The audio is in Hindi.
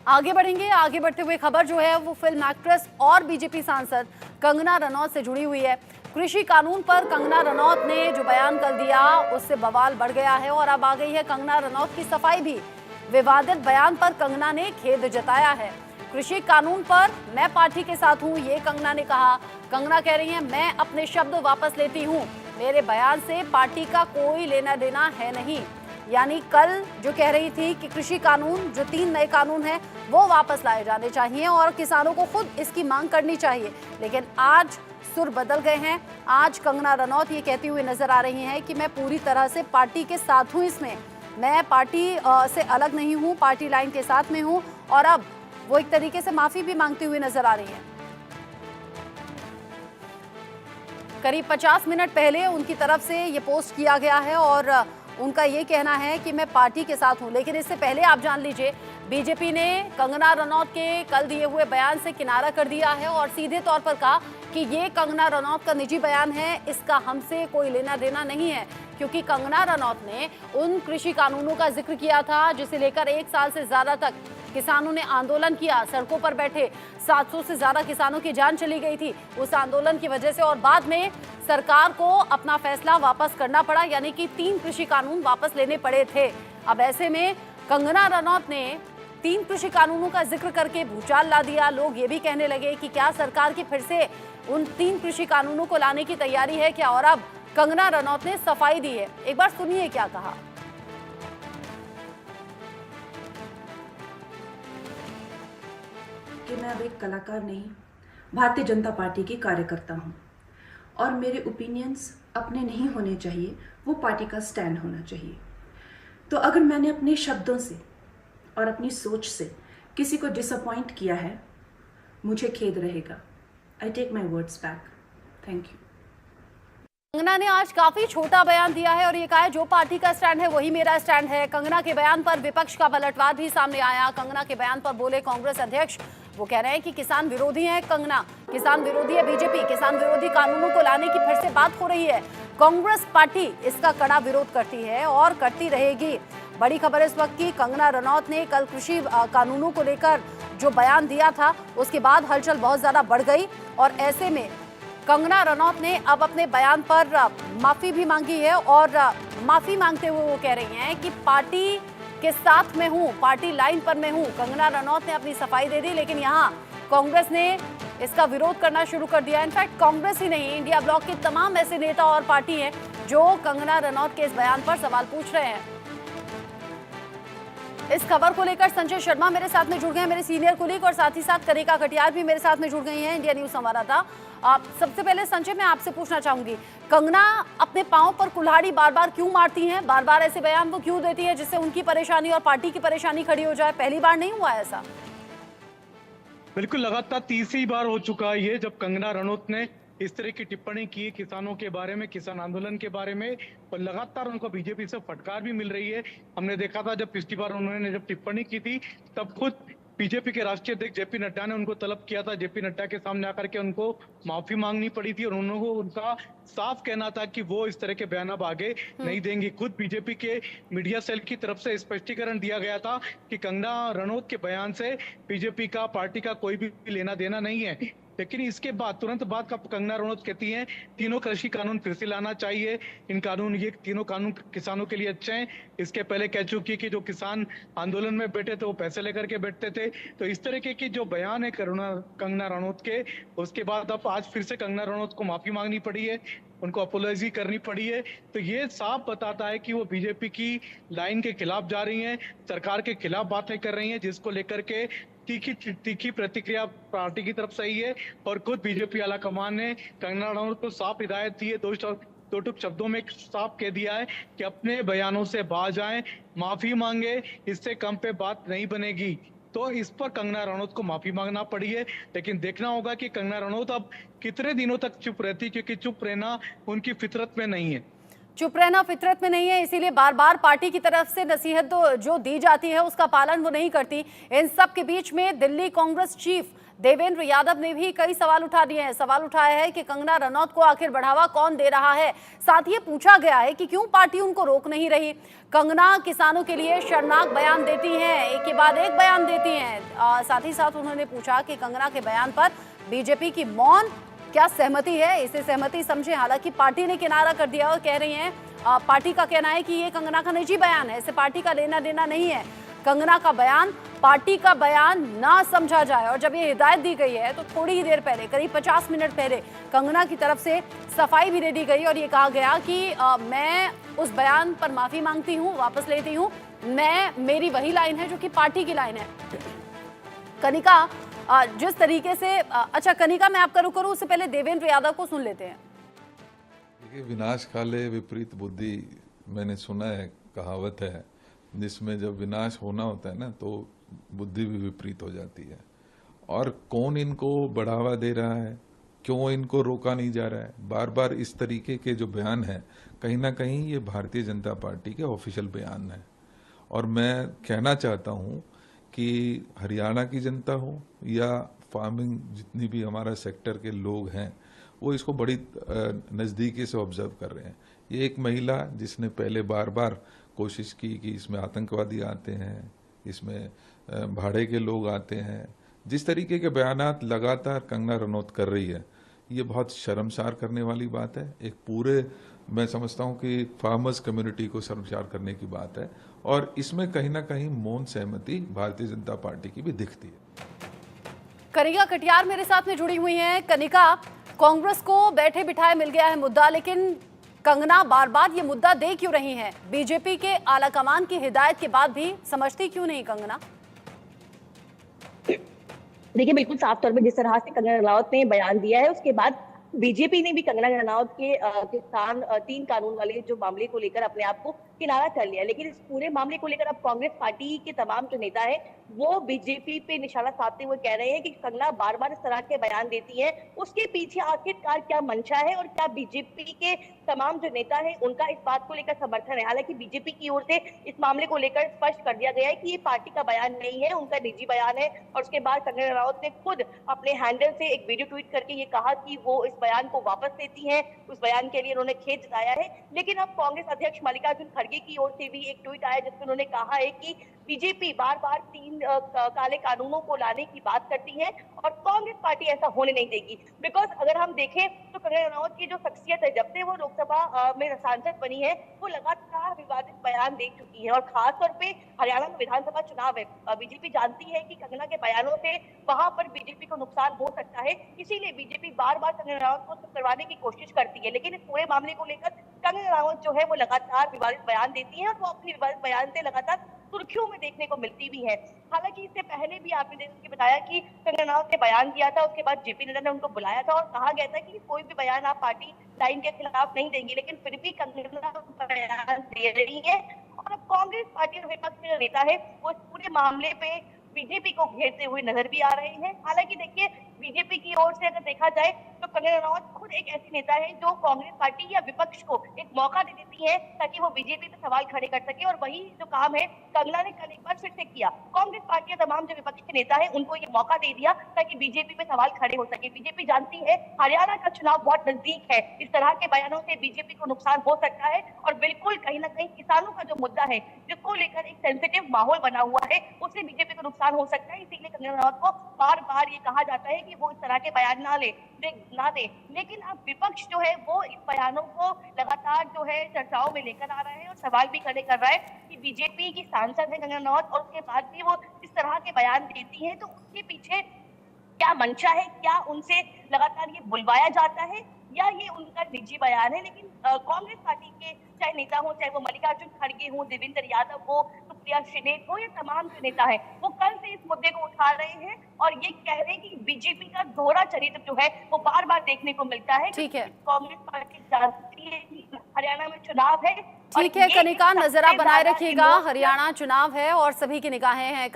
आगे बढ़ेंगे। आगे बढ़ते हुए खबर जो है वो फिल्म एक्ट्रेस और बीजेपी सांसद कंगना रनौत से जुड़ी हुई है। कृषि कानून पर कंगना रनौत ने जो बयान कर दिया उससे बवाल बढ़ गया है और अब आ गई है कंगना रनौत की सफाई भी। विवादित बयान पर कंगना ने खेद जताया है। कृषि कानून पर मैं पार्टी के साथ हूं, ये कंगना ने कहा। कंगना कह रही है मैं अपने शब्द वापस लेती हूं, मेरे बयान से पार्टी का कोई लेना देना है नहीं। यानी कल जो कह रही थी कि कृषि कानून जो 3 नए कानून हैं वो वापस लाए जाने चाहिए और किसानों को खुद इसकी मांग करनी चाहिए, लेकिन आज सुर बदल गए हैं। आज कंगना रनौत ये कहती हुई नजर आ रही हैं कि मैं पूरी तरह से पार्टी के साथ हूं, इसमें मैं पार्टी से अलग नहीं हूं, पार्टी लाइन के साथ में हूं। और अब वो एक तरीके से माफी भी मांगती हुई नजर आ रही हैं। करीब 50 मिनट पहले उनकी तरफ से ये पोस्ट किया गया है और उनका ये कहना है कि मैं पार्टी के साथ हूं। लेकिन इससे पहले आप जान लीजिए, बीजेपी ने कंगना रनौत के कल दिए हुए बयान से किनारा कर दिया है और सीधे तौर पर कहा कि ये कंगना रनौत का निजी बयान है, इसका हमसे कोई लेना देना नहीं है। क्योंकि कंगना रनौत ने उन कृषि कानूनों का जिक्र किया था जिसे लेकर 1 साल से ज्यादा तक किसानों ने आंदोलन किया, सड़कों पर बैठे 700 से ज्यादा किसानों की जान चली गई थी उस आंदोलन की वजह से, और बाद में सरकार को अपना फैसला वापस करना पड़ा, यानी कि 3 कृषि कानून वापस लेने पड़े थे। अब ऐसे में कंगना रनौत ने 3 कृषि कानूनों का जिक्र करके भूचाल ला दिया। लोग ये भी कहने लगे कि क्या सरकार की फिर से उन 3 कृषि कानूनों को लाने की तैयारी है क्या। और अब कंगना रनौत ने सफाई दी है, एक बार सुनिए क्या कहा। कि मैं अब एक कलाकार नहीं, भारतीय जनता पार्टी की कार्यकर्ता हूँ और मेरे ओपिनियंस अपने नहीं होने चाहिए, वो पार्टी का स्टैंड होना चाहिए। तो अगर मैंने अपने शब्दों से और अपनी सोच से किसी को डिसअपॉइंट किया है, मुझे खेद रहेगा। I take my words back. Thank you. Kangana ने आज काफी छोटा बयान दिया है और ये कहा है जो पार्टी का स्टैंड है वही मेरा स्टैंड है। कंगना के बयान पर विपक्ष का पलटवार भी सामने आया। कंगना के बयान पर बोले कांग्रेस अध्यक्ष, वो कह रहे हैं कि किसान विरोधी है कंगना, किसान विरोधी है बीजेपी, किसान विरोधी कानूनों को लाने की फिर से बात हो रही है। कांग्रेस पार्टी इसका कड़ा विरोध करती है और करती रहेगी। बड़ी खबर इस वक्त की, कंगना रनौत ने कल कृषि कानूनों को लेकर जो बयान दिया था उसके बाद हलचल बहुत ज्यादा बढ़ गई और ऐसे में कंगना रनौत ने अब अपने बयान पर माफी भी मांगी है और माफी मांगते हुए वो कह रही हैं कि पार्टी के साथ में हूं, पार्टी लाइन पर मैं हूं। कंगना रनौत ने अपनी सफाई दे दी, लेकिन यहां कांग्रेस ने इसका विरोध करना शुरू कर दिया। इनफैक्ट कांग्रेस ही नहीं, इंडिया ब्लॉक के तमाम ऐसे नेता और पार्टी हैं जो कंगना रनौत के इस बयान पर सवाल पूछ रहे हैं। इस खबर को लेकर संजय शर्मा मेरे साथ में जुड़ गए हैं, मेरे सीनियर कुलीग, और साथ ही साथ कनिका कटियार भी मेरे साथ में जुड़ गई हैं, इंडिया न्यूज संवाददाता। सबसे पहले संजय, मैं आपसे पूछना चाहूंगी, कंगना अपने पांव पर कुल्हाड़ी बार बार क्यों मारती हैं, बार बार ऐसे बयान वो क्यों देती है जिससे उनकी परेशानी और पार्टी की परेशानी खड़ी हो जाए? पहली बार नहीं हुआ ऐसा। बिल्कुल, लगातार तीसरी बार हो चुका है ये जब कंगना रनौत ने इस तरह की टिप्पणी की किसानों के बारे में, किसान आंदोलन के बारे में, और लगातार उनको बीजेपी से फटकार भी मिल रही है। हमने देखा था जब पिछली बार उन्होंने जब टिप्पणी की थी तब खुद बीजेपी के राष्ट्रीय अध्यक्ष जेपी नड्डा ने उनको तलब किया था, जेपी नड्डा के सामने आकर के उनको माफी मांगनी पड़ी थी और उन्होंने उनका साफ कहना था कि वो इस तरह के बयान अब आगे नहीं देंगी। खुद बीजेपी के मीडिया सेल की तरफ से स्पष्टीकरण दिया गया था कि कंगना रनौत के बयान से बीजेपी का, पार्टी का कोई भी लेना देना नहीं है। लेकिन इसके बाद तुरंत बाद का कंगना रनौत कहती हैं तीनों कृषि कानून फिर से लाना चाहिए, ये तीनों कानून किसानों के लिए अच्छे हैं। इसके पहले कह चुकी कि जो किसान आंदोलन में बैठे थे वो पैसे लेकर के बैठते थे। तो इस तरीके की जो बयान है कंगना रनौत के, उसके बाद अब आज फिर से कंगना रनौत को माफी मांगनी पड़ी है, उनको अपोलॉजी करनी पड़ी है। तो ये साफ बताता है कि वो बीजेपी की लाइन के खिलाफ जा रही हैं, सरकार के खिलाफ बातें कर रही हैं, जिसको लेकर के तीखी प्रतिक्रिया पार्टी की तरफ से ही है। और खुद बीजेपी आला कमान ने कंगना रनौत को साफ हिदायत दी है, दो टुक शब्दों में साफ कह दिया है कि अपने बयानों से बाज आए, माफी मांगे, इससे कम पे बात नहीं बनेगी। तो इस पर कंगना रनौत को माफी मांगना पड़ी है। लेकिन देखना होगा कि कंगना रनौत अब कितने दिनों तक चुप रहती, क्योंकि चुप रहना उनकी फितरत में नहीं है। चुप रहना फितरत में नहीं है, इसीलिए बार बार पार्टी की तरफ से नसीहत जो दी जाती है उसका पालन वो नहीं करती। इन सब के बीच में दिल्ली कांग्रेस चीफ देवेंद्र यादव ने भी कई सवाल उठा दिए हैं। सवाल उठाया है कि कंगना रनौत को आखिर बढ़ावा कौन दे रहा है। साथ ही पूछा गया है कि क्यों पार्टी उनको रोक नहीं रही। कंगना किसानों के लिए शर्मनाक बयान देती हैं, एक के बाद एक बयान देती हैं। साथ ही साथ उन्होंने पूछा कि कंगना के बयान पर बीजेपी की मौन क्या सहमति है, इसे सहमति समझे। हालांकि पार्टी ने किनारा कर दिया और कह रही हैं, पार्टी का कहना है कि ये कंगना का निजी बयान है, इससे पार्टी का लेना देना नहीं है। कंगना का बयान पार्टी का बयान ना समझा जाए। और जब ये हिदायत दी गई है तो थोड़ी ही देर पहले, करीब 50 मिनट पहले, कंगना की तरफ से सफाई भी दे दी गई और ये कहा गया कि मैं उस बयान पर माफी मांगती हूँ, वापस लेती हूँ। मेरी वही लाइन है जो कि पार्टी की लाइन है। कनिका, जिस तरीके से अच्छा कनिका, मैं आपका रुख करूं, उससे पहले देवेंद्र यादव को सुन लेते हैं। देखिए, विनाश काले विपरीत बुद्धि, मैंने सुना है, कहावत है, जिसमें जब विनाश होना होता है ना तो बुद्धि भी विपरीत हो जाती है। और कौन इनको बढ़ावा दे रहा है, क्यों इनको रोका नहीं जा रहा है, बार बार इस तरीके के जो बयान है, कहीं ना कहीं ये भारतीय जनता पार्टी के ऑफिशियल बयान है। और मैं कहना चाहता हूँ कि हरियाणा की जनता हो या फार्मिंग जितनी भी हमारा सेक्टर के लोग हैं, वो इसको बड़ी नज़दीकी से ऑब्जर्व कर रहे हैं। ये एक महिला जिसने पहले बार बार कोशिश की कि इसमें आतंकवादी आते हैं, इसमें भाड़े के लोग आते हैं, जिस तरीके के बयानात लगातार कंगना रनौत कर रही है, ये बहुत शर्मसार करने वाली बात है। एक पूरे, मैं समझता हूँ कि फार्मर्स कम्युनिटी को शर्मसार करने की बात है। और इसमें कहीं ना कहीं मौन सहमति भारतीय जनता पार्टी की भी दिखती है। कनिका कटियार मेरे साथ में जुड़ी हुई हैं। कनिका, कांग्रेस को बैठे बिठाए मिल गया है मुद्दा, लेकिन कंगना बार बार ये मुद्दा दे क्यों रही हैं? बीजेपी के आलाकमान की हिदायत के बाद भी समझती क्यों नहीं कंगना? देखिए, बिल्कुल साफ तौर पे जिस तरह से कंगना रनौत ने बयान दिया है, उसके बाद बीजेपी ने भी कंगना रनौत के किसान 3 कानून वाले जो मामले को लेकर अपने आप को किनारा कर लिया। लेकिन इस पूरे मामले को लेकर अब कांग्रेस पार्टी के तमाम जो नेता हैं वो बीजेपी पे निशाना साधते हुए कह रहे हैं कि कंगना बार बार इस तरह के बयान देती है, उसके पीछे आखिरकार क्या मंशा है और क्या बीजेपी के तमाम जो नेता हैं उनका इस बात को लेकर समर्थन है। हालांकि बीजेपी की ओर से इस मामले को लेकर स्पष्ट कर दिया गया है कि ये पार्टी का बयान नहीं है, उनका निजी बयान है। और उसके बाद कंगना रनौत ने खुद अपने हैंडल से एक वीडियो ट्वीट करके ये कहा कि वो इस बयान को वापस लेती हैं। उस बयान के लिए उन्होंने खेद जताया है। लेकिन अब कांग्रेस अध्यक्ष मल्लिकार्जुन खड़गे की ओर से भी एक ट्वीट आया जिसमें उन्होंने कहा है कि बीजेपी बार बार 3 काले कानूनों को लाने की बात करती है और कांग्रेस पार्टी ऐसा होने नहीं देगी। बिकॉज अगर हम देखें तो कंगना रनौत की जो शख्सियत है, जब से वो लोकसभा में सांसद बनी है, वो लगातार विवादित बयान दे चुकी है। और खासतौर पे हरियाणा में विधानसभा चुनाव है, बीजेपी जानती है कि कंगना के बयानों से वहां पर बीजेपी को नुकसान हो सकता है, इसीलिए बीजेपी बार बार कंगना रनौत को चुप करवाने की कोशिश करती है। लेकिन इस पूरे मामले को लेकर कंगना रनौत जो है वो लगातार विवादित बयान देती है और वो अपने विवादित बयान से लगातार सुर्खियों में देखने को मिलती भी है। हालांकि इससे पहले भी आपने देख के बताया कि कंगना रनौत ने बयान दिया था, उसके बाद जेपी नड्डा ने उनको बुलाया था और कहा गया था कि कोई भी बयान आप पार्टी लाइन के खिलाफ नहीं देंगे। लेकिन फिर भी कंगना बयान दे रही है और अब कांग्रेस पार्टी और विपक्ष के जो नेता है वो इस पूरे मामले पे बीजेपी को घेरते हुए नजर भी आ रहे हैं। हालांकि देखिए, बीजेपी की ओर से अगर देखा जाए तो कंगना रनौत खुद एक ऐसी नेता है जो कांग्रेस पार्टी या विपक्ष को एक मौका दे देती है ताकि वो बीजेपी पे सवाल खड़े कर सके। और वही जो काम है कंगना ने कल एक बार फिर से किया। कांग्रेस पार्टी के तमाम जो विपक्ष के नेता है उनको ये मौका दे दिया ताकि बीजेपी पे सवाल खड़े हो सके। बीजेपी जानती है हरियाणा का चुनाव बहुत नजदीक है, इस तरह के बयानों से बीजेपी को नुकसान हो सकता है। और बिल्कुल कहीं ना कहीं किसानों का जो मुद्दा है, जिसको लेकर एक सेंसिटिव माहौल बना हुआ है, उससे बीजेपी को नुकसान हो सकता है। इसीलिए कंगना रनौत को बार बार ये कहा जाता है कि वो इस तरह के बयान ना दे। लेकिन अब विपक्ष जो है वो इन बयानों को लगातार जो है चर्चाओं में लेकर आ रहा है और सवाल भी खड़े कर रहा है कि बीजेपी की सांसद है कंगना रनौत और उसके बाद भी वो इस तरह के बयान देती है, तो उसके पीछे क्या मंशा है, क्या उनसे लगातार ये बुलवाया जाता है या ये उनका निजी बयान है। लेकिन कांग्रेस पार्टी के चाहे नेता हो, चाहे वो मल्लिकार्जुन खड़गे हो, देवेंद्र यादव हो, सुप्रिया श्रीनेत हो, ये तमाम जो नेता है वो कल से इस मुद्दे को उठा रहे हैं और ये कह रहे हैं कि बीजेपी का दोहरा चरित्र जो है वो बार बार देखने को मिलता है। ठीक है, कांग्रेस पार्टी जानती है कि हरियाणा में चुनाव है। ठीक है कनिका, नजर आप बनाए रखिएगा, हरियाणा चुनाव है और सभी की निगाहें हैं।